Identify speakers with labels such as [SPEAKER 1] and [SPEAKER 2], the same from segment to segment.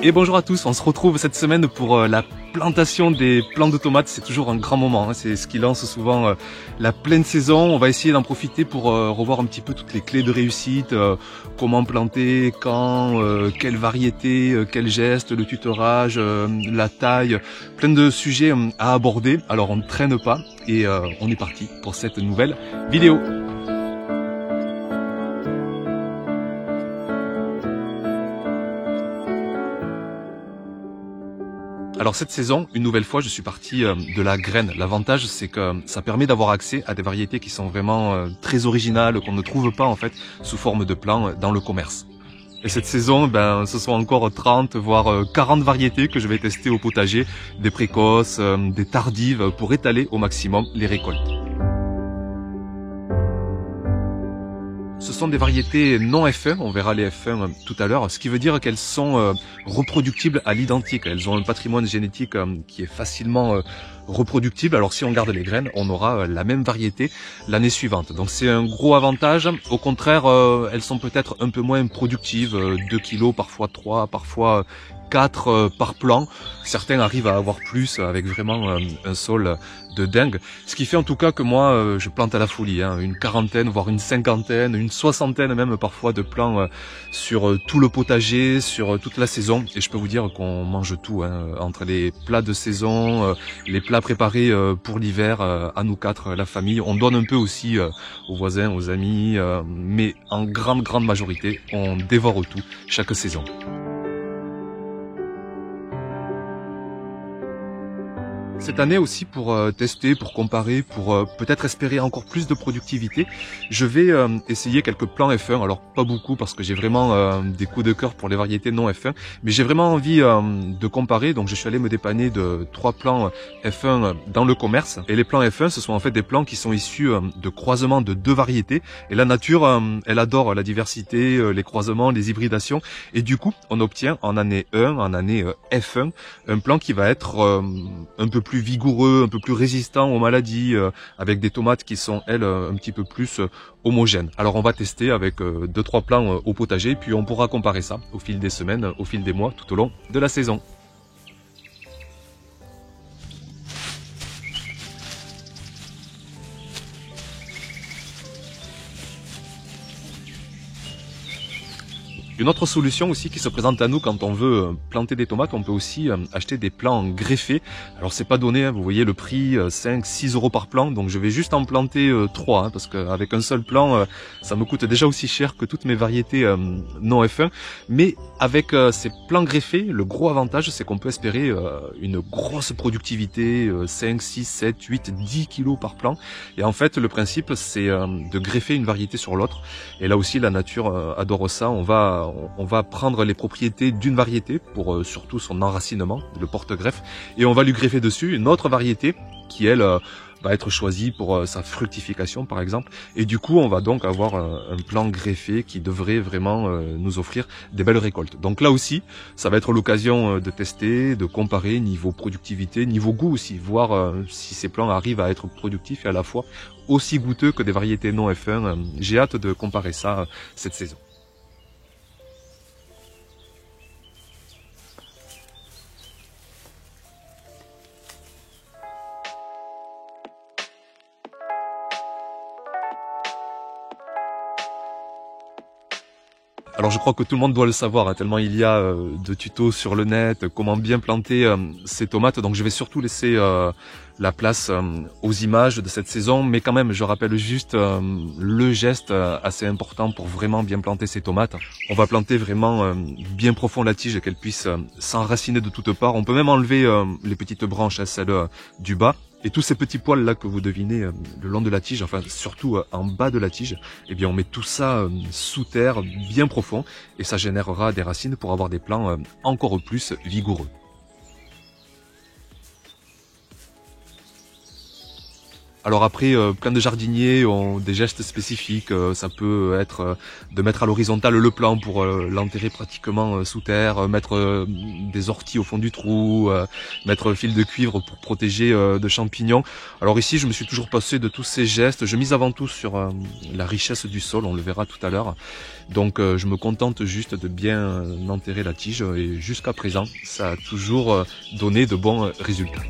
[SPEAKER 1] Et bonjour à tous, on se retrouve cette semaine pour la plantation des plants de tomates. C'est toujours un grand moment, hein. C'est ce qui lance souvent la pleine saison. On va essayer d'en profiter pour revoir un petit peu toutes les clés de réussite, comment planter, quand, quelle variété, quel geste, le tutorage, la taille, plein de sujets à aborder. Alors on ne traîne pas et on est parti pour cette nouvelle vidéo. Alors cette saison, une nouvelle fois, je suis parti de la graine. L'avantage, c'est que ça permet d'avoir accès à des variétés qui sont vraiment très originales, qu'on ne trouve pas en fait sous forme de plants dans le commerce. Et cette saison, ce sont encore 30 voire 40 variétés que je vais tester au potager, des précoces, des tardives, pour étaler au maximum les récoltes. Ce sont des variétés non F1, on verra les F1 tout à l'heure, ce qui veut dire qu'elles sont reproductibles à l'identique. Elles ont un patrimoine génétique qui est facilement reproductible. Alors si on garde les graines, on aura la même variété l'année suivante. Donc c'est un gros avantage. Au contraire, elles sont peut-être un peu moins productives, 2 kilos, parfois 3, parfois 4 par plant. Certains arrivent à avoir plus avec vraiment un sol de dingue. Ce qui fait en tout cas que moi, je plante à la folie, hein, une quarantaine, voire une cinquantaine, une soixantaine même parfois de plants sur tout le potager, sur toute la saison. Et je peux vous dire qu'on mange tout, hein, entre les plats de saison, les plats préparés pour l'hiver, à nous quatre, la famille. On donne un peu aussi aux voisins, aux amis, mais en grande majorité, on dévore tout chaque saison. Cette année aussi, pour tester, pour comparer, pour peut-être espérer encore plus de productivité, je vais essayer quelques plants F1. Alors pas beaucoup parce que j'ai vraiment des coups de cœur pour les variétés non F1, mais j'ai vraiment envie de comparer. Donc je suis allé me dépanner de 3 plants F1 dans le commerce. Et les plants F1, ce sont en fait des plants qui sont issus de croisements de 2 variétés. Et la nature, elle adore la diversité, les croisements, les hybridations. Et du coup, on obtient en année 1, en année F1, un plant qui va être un peu plus vigoureux, un peu plus résistant aux maladies, avec des tomates qui sont elles un petit peu plus homogènes. Alors on va tester avec 2-3 plants au potager, puis on pourra comparer ça au fil des semaines, au fil des mois, tout au long de la saison. Une autre solution aussi qui se présente à nous quand on veut planter des tomates, on peut aussi acheter des plants greffés. Alors c'est pas donné, hein, vous voyez le prix, 5-6 euros par plant, donc je vais juste en planter 3, hein, parce qu'avec un seul plant, ça me coûte déjà aussi cher que toutes mes variétés non F1. Mais avec ces plants greffés, le gros avantage, c'est qu'on peut espérer une grosse productivité, 5, 6, 7, 8, 10 kilos par plant. Et en fait, le principe, c'est de greffer une variété sur l'autre. Et là aussi, la nature adore ça. On va prendre les propriétés d'une variété pour surtout son enracinement, le porte-greffe, et on va lui greffer dessus une autre variété qui, elle, va être choisie pour sa fructification, par exemple. Et du coup, on va donc avoir un plant greffé qui devrait vraiment nous offrir des belles récoltes. Donc là aussi, ça va être l'occasion de tester, de comparer niveau productivité, niveau goût aussi, voir si ces plants arrivent à être productifs et à la fois aussi goûteux que des variétés non F1. J'ai hâte de comparer ça cette saison. Alors je crois que tout le monde doit le savoir, hein, tellement il y a de tutos sur le net, comment bien planter ces tomates. Donc je vais surtout laisser la place aux images de cette saison, mais quand même je rappelle juste le geste assez important pour vraiment bien planter ces tomates. On va planter vraiment bien profond la tige, qu'elle puisse s'enraciner de toutes parts. On peut même enlever les petites branches, hein, celles du bas. Et tous ces petits poils là que vous devinez le long de la tige, enfin surtout en bas de la tige, eh bien on met tout ça sous terre, bien profond, et ça générera des racines pour avoir des plants encore plus vigoureux. Alors après, plein de jardiniers ont des gestes spécifiques. Ça peut être de mettre à l'horizontale le plan pour l'enterrer pratiquement sous terre, mettre des orties au fond du trou, mettre fil de cuivre pour protéger de champignons. Alors ici, je me suis toujours passé de tous ces gestes. Je mise avant tout sur la richesse du sol, on le verra tout à l'heure. Donc je me contente juste de bien enterrer la tige et jusqu'à présent, ça a toujours donné de bons résultats.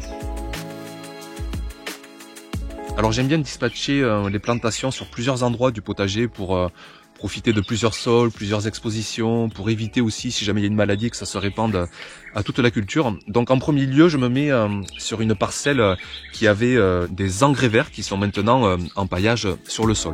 [SPEAKER 1] Alors j'aime bien dispatcher les plantations sur plusieurs endroits du potager pour profiter de plusieurs sols, plusieurs expositions, pour éviter aussi, si jamais il y a une maladie, que ça se répande à toute la culture. Donc en premier lieu, je me mets sur une parcelle qui avait des engrais verts qui sont maintenant en paillage sur le sol.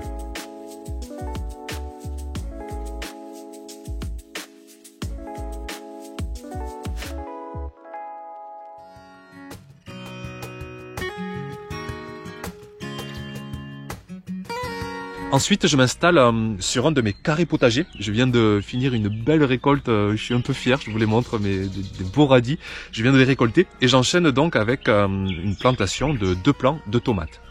[SPEAKER 1] Ensuite, je m'installe sur un de mes carrés potagers. Je viens de finir une belle récolte, je suis un peu fier, je vous les montre, des beaux radis. Je viens de les récolter et j'enchaîne donc avec une plantation de 2 plants de tomates.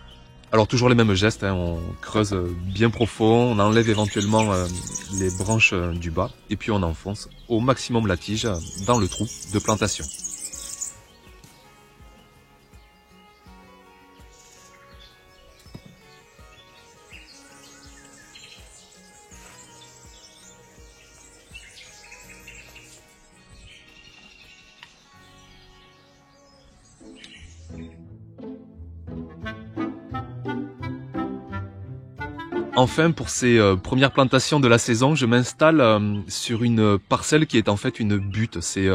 [SPEAKER 1] Alors toujours les mêmes gestes, hein, on creuse bien profond, on enlève éventuellement les branches du bas et puis on enfonce au maximum la tige dans le trou de plantation. Enfin, pour ces premières plantations de la saison, je m'installe sur une parcelle qui est en fait une butte. C'est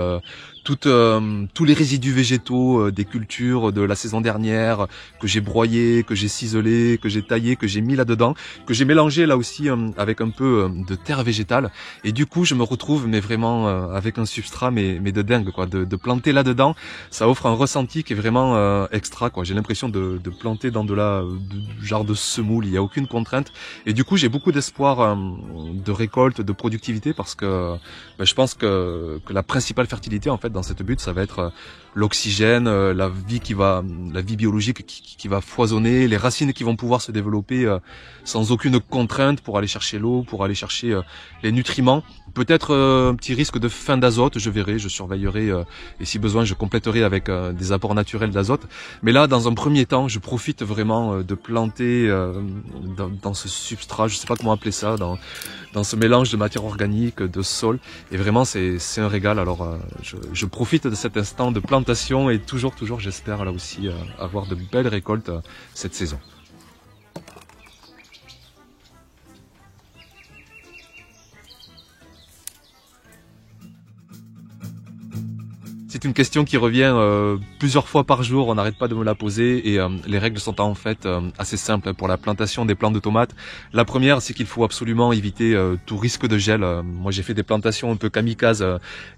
[SPEAKER 1] tous les résidus végétaux des cultures de la saison dernière que j'ai broyés, que j'ai ciselés, que j'ai taillés, que j'ai mis là-dedans, que j'ai mélangé là aussi avec un peu de terre végétale. Et du coup, je me retrouve mais vraiment avec un substrat mais de dingue quoi. De planter là-dedans, ça offre un ressenti qui est vraiment extra quoi. J'ai l'impression de planter dans genre de semoule. Il n'y a aucune contrainte. Et du coup, j'ai beaucoup d'espoir de récolte, de productivité parce que je pense que la principale fertilité en fait dans cette butte, ça va être l'oxygène, la vie biologique qui va foisonner, les racines qui vont pouvoir se développer sans aucune contrainte pour aller chercher l'eau, pour aller chercher les nutriments. Peut-être un petit risque de fin d'azote, je verrai, je surveillerai et si besoin je compléterai avec des apports naturels d'azote. Mais là, dans un premier temps, je profite vraiment de planter dans ce substrat, je sais pas comment appeler ça, dans ce mélange de matière organique, de sol. Et vraiment, c'est un régal. Alors, je profite de cet instant de plantation et toujours, j'espère là aussi avoir de belles récoltes cette saison. C'est une question qui revient plusieurs fois par jour, on n'arrête pas de me la poser et les règles sont en fait assez simples pour la plantation des plants de tomates. La première, c'est qu'il faut absolument éviter tout risque de gel. Moi j'ai fait des plantations un peu kamikazes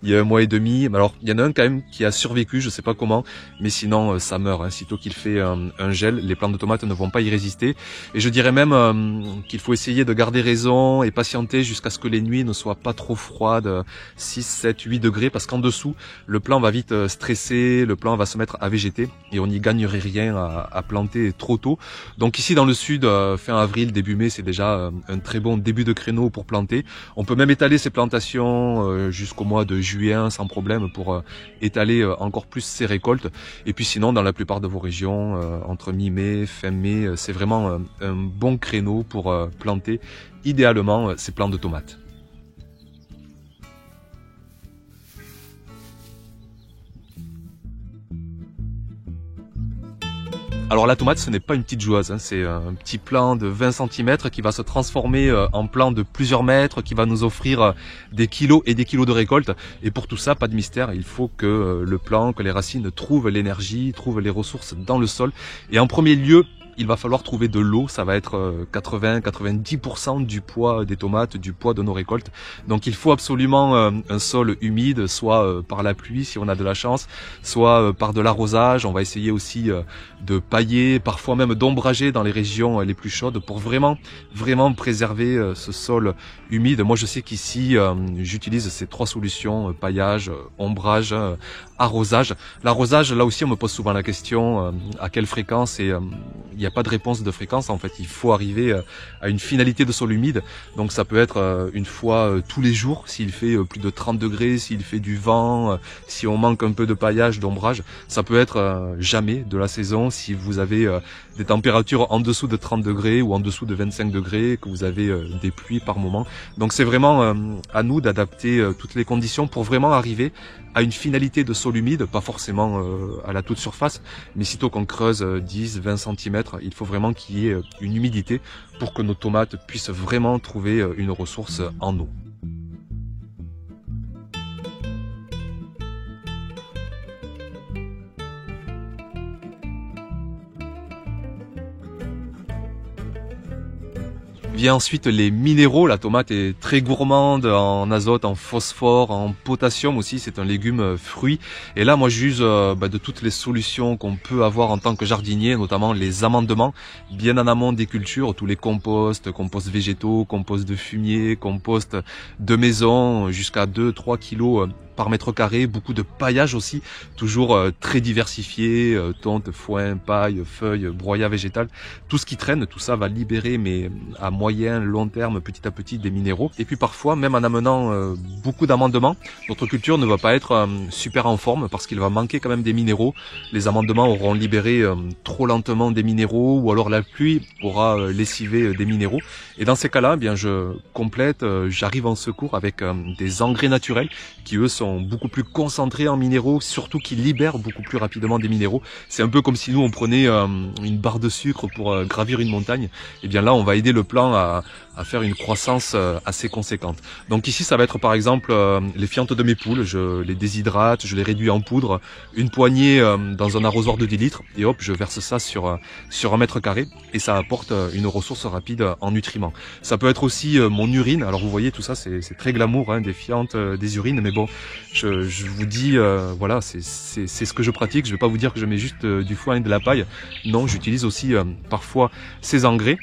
[SPEAKER 1] il y a 1 mois et demi. Alors il y en a un quand même qui a survécu, je sais pas comment, mais sinon ça meurt. Hein. Sitôt qu'il fait un gel, les plants de tomates ne vont pas y résister. Et je dirais même qu'il faut essayer de garder raison et patienter jusqu'à ce que les nuits ne soient pas trop froides, 6, 7, 8 degrés, parce qu'en dessous, le plant va vite stresser, le plant va se mettre à végéter et on n'y gagnerait rien à planter trop tôt. Donc ici dans le sud, fin avril, début mai, c'est déjà un très bon début de créneau pour planter. On peut même étaler ces plantations jusqu'au mois de juin sans problème pour étaler encore plus ces récoltes. Et puis sinon, dans la plupart de vos régions, entre mi-mai, fin mai, c'est vraiment un bon créneau pour planter idéalement ces plants de tomates. Alors la tomate, ce n'est pas une petite joueuse, hein, c'est un petit plant de 20 cm qui va se transformer en plant de plusieurs mètres, qui va nous offrir des kilos et des kilos de récolte. Et pour tout ça, pas de mystère, il faut que le plant, que les racines trouvent l'énergie, trouvent les ressources dans le sol. Et en premier lieu, il va falloir trouver de l'eau, ça va être 80-90% du poids des tomates, du poids de nos récoltes. Donc il faut absolument un sol humide, soit par la pluie si on a de la chance, soit par de l'arrosage. On va essayer aussi de pailler, parfois même d'ombrager dans les régions les plus chaudes pour vraiment préserver ce sol humide. Moi je sais qu'ici j'utilise ces 3 solutions, paillage, ombrage, arrosage. L'arrosage, là aussi on me pose souvent la question à quelle fréquence et il n'y a pas de réponse de fréquence. En fait, il faut arriver à une finalité de sol humide. Donc ça peut être une fois tous les jours, s'il fait plus de 30 degrés, s'il fait du vent, si on manque un peu de paillage, d'ombrage. Ça peut être jamais de la saison, si vous avez des températures en dessous de 30 degrés ou en dessous de 25 degrés, que vous avez des pluies par moment. Donc c'est vraiment à nous d'adapter toutes les conditions pour vraiment arriver à une finalité de sol humide, pas forcément à la toute surface, mais sitôt qu'on creuse 10, 20 cm, il faut vraiment qu'il y ait une humidité pour que nos tomates puissent vraiment trouver une ressource en eau. Vient ensuite les minéraux. La tomate est très gourmande en azote, en phosphore, en potassium aussi. C'est un légume fruit. Et là, moi, j'use de toutes les solutions qu'on peut avoir en tant que jardinier, notamment les amendements, bien en amont des cultures, tous les composts, composts végétaux, composts de fumier, composts de maison, jusqu'à 2-3 kilos par mètre carré, beaucoup de paillage aussi, toujours très diversifié, tonte, foin, paille, feuilles, broyat végétal, tout ce qui traîne, tout ça va libérer, mais à moyen, long terme, petit à petit, des minéraux. Et puis parfois, même en amenant beaucoup d'amendements, notre culture ne va pas être super en forme parce qu'il va manquer quand même des minéraux. Les amendements auront libéré trop lentement des minéraux, ou alors la pluie aura lessivé des minéraux. Et dans ces cas-là, eh bien je complète, j'arrive en secours avec des engrais naturels qui eux sont beaucoup plus concentrés en minéraux, surtout qui libèrent beaucoup plus rapidement des minéraux. C'est un peu comme si nous on prenait une barre de sucre pour gravir une montagne. Et bien là on va aider le plant à faire une croissance assez conséquente. Donc ici ça va être par exemple les fientes de mes poules, je les déshydrate, je les réduis en poudre, une poignée dans un arrosoir de 10 litres et hop je verse ça sur 1 mètre carré et ça apporte une ressource rapide en nutriments. Ça peut être aussi mon urine. Alors vous voyez tout ça c'est très glamour, hein, des fientes, des urines, mais bon je vous dis voilà c'est ce que je pratique. Je vais pas vous dire que je mets juste du foin et de la paille. Non, j'utilise aussi parfois ces engrais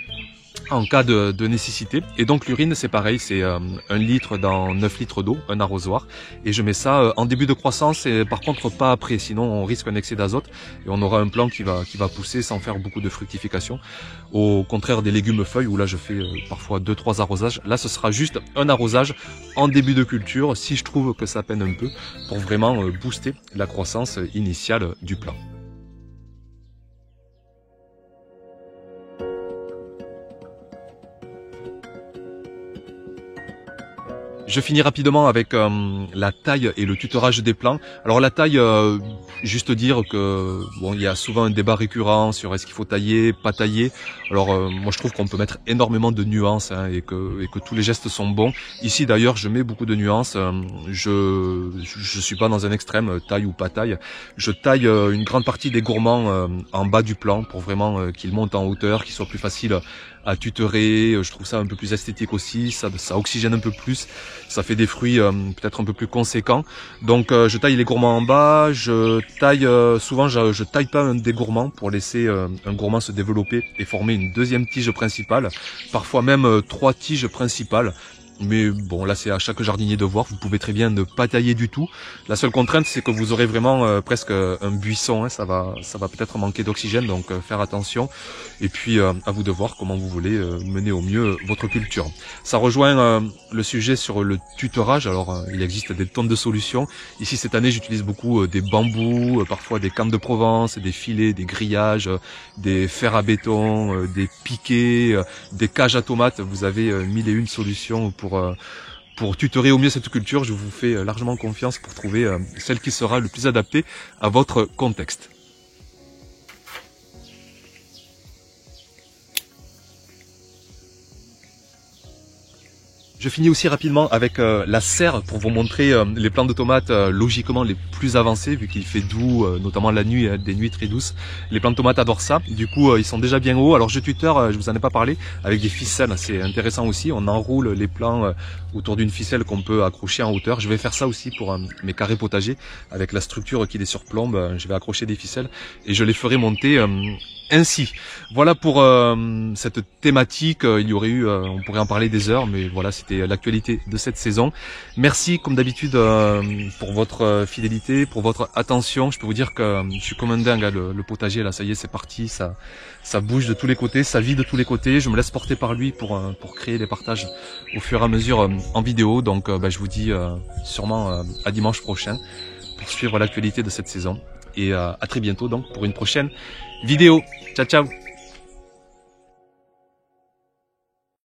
[SPEAKER 1] en cas de nécessité. Et donc l'urine c'est pareil, c'est 1 litre dans 9 litres d'eau, un arrosoir. Et je mets ça en début de croissance et par contre pas après, sinon on risque un excès d'azote et on aura un plant qui va pousser sans faire beaucoup de fructification. Au contraire des légumes feuilles où là je fais parfois 2-3 arrosages. Là ce sera juste un arrosage en début de culture si je trouve que ça peine un peu pour vraiment booster la croissance initiale du plant. Je finis rapidement avec la taille et le tutorage des plants. Alors la taille, juste dire que bon, il y a souvent un débat récurrent sur est-ce qu'il faut tailler, pas tailler. Alors moi je trouve qu'on peut mettre énormément de nuances hein, et que tous les gestes sont bons. Ici d'ailleurs je mets beaucoup de nuances. Je suis pas dans un extrême taille ou pas taille. Je taille une grande partie des gourmands en bas du plant pour vraiment qu'ils montent en hauteur, qu'ils soient plus faciles à tutorer. Je trouve ça un peu plus esthétique aussi, ça oxygène un peu plus, ça fait des fruits peut-être un peu plus conséquents. Donc je taille les gourmands en bas, je taille souvent je taille pas un des gourmands pour laisser un gourmand se développer et former une deuxième tige principale, parfois même 3 tiges principales. Mais bon, là c'est à chaque jardinier de voir, vous pouvez très bien ne pas tailler du tout. La seule contrainte c'est que vous aurez vraiment presque un buisson, hein. Ça va peut-être manquer d'oxygène, donc faire attention. Et puis à vous de voir comment vous voulez mener au mieux votre culture. Ça rejoint le sujet sur le tutorage. Alors il existe des tonnes de solutions. Ici cette année j'utilise beaucoup des bambous, parfois des cannes de Provence, des filets, des grillages, des fers à béton, des piquets, des cages à tomates. Vous avez 1001 solutions pour tutorer au mieux cette culture. Je vous fais largement confiance pour trouver celle qui sera le plus adaptée à votre contexte. Je finis aussi rapidement avec la serre pour vous montrer les plants de tomates logiquement les plus avancés vu qu'il fait doux, notamment la nuit, des nuits très douces. Les plants de tomates adorent ça, du coup ils sont déjà bien hauts. Alors je tuteur, je vous en ai pas parlé, avec des ficelles, c'est intéressant aussi. On enroule les plants autour d'une ficelle qu'on peut accrocher en hauteur. Je vais faire ça aussi pour mes carrés potagers avec la structure qui les surplombe. Je vais accrocher des ficelles et je les ferai monter ainsi. Voilà pour cette thématique. Il y aurait eu, on pourrait en parler des heures, mais voilà, c'était l'actualité de cette saison. Merci comme d'habitude pour votre fidélité, pour votre attention. Je peux vous dire que je suis comme un dingue, hein, le potager là, ça y est, c'est parti, ça bouge de tous les côtés, ça vit de tous les côtés. Je me laisse porter par lui pour créer les partages au fur et à mesure en vidéo. Donc je vous dis sûrement à dimanche prochain pour suivre l'actualité de cette saison. Et à très bientôt donc pour une prochaine vidéo. Ciao ciao.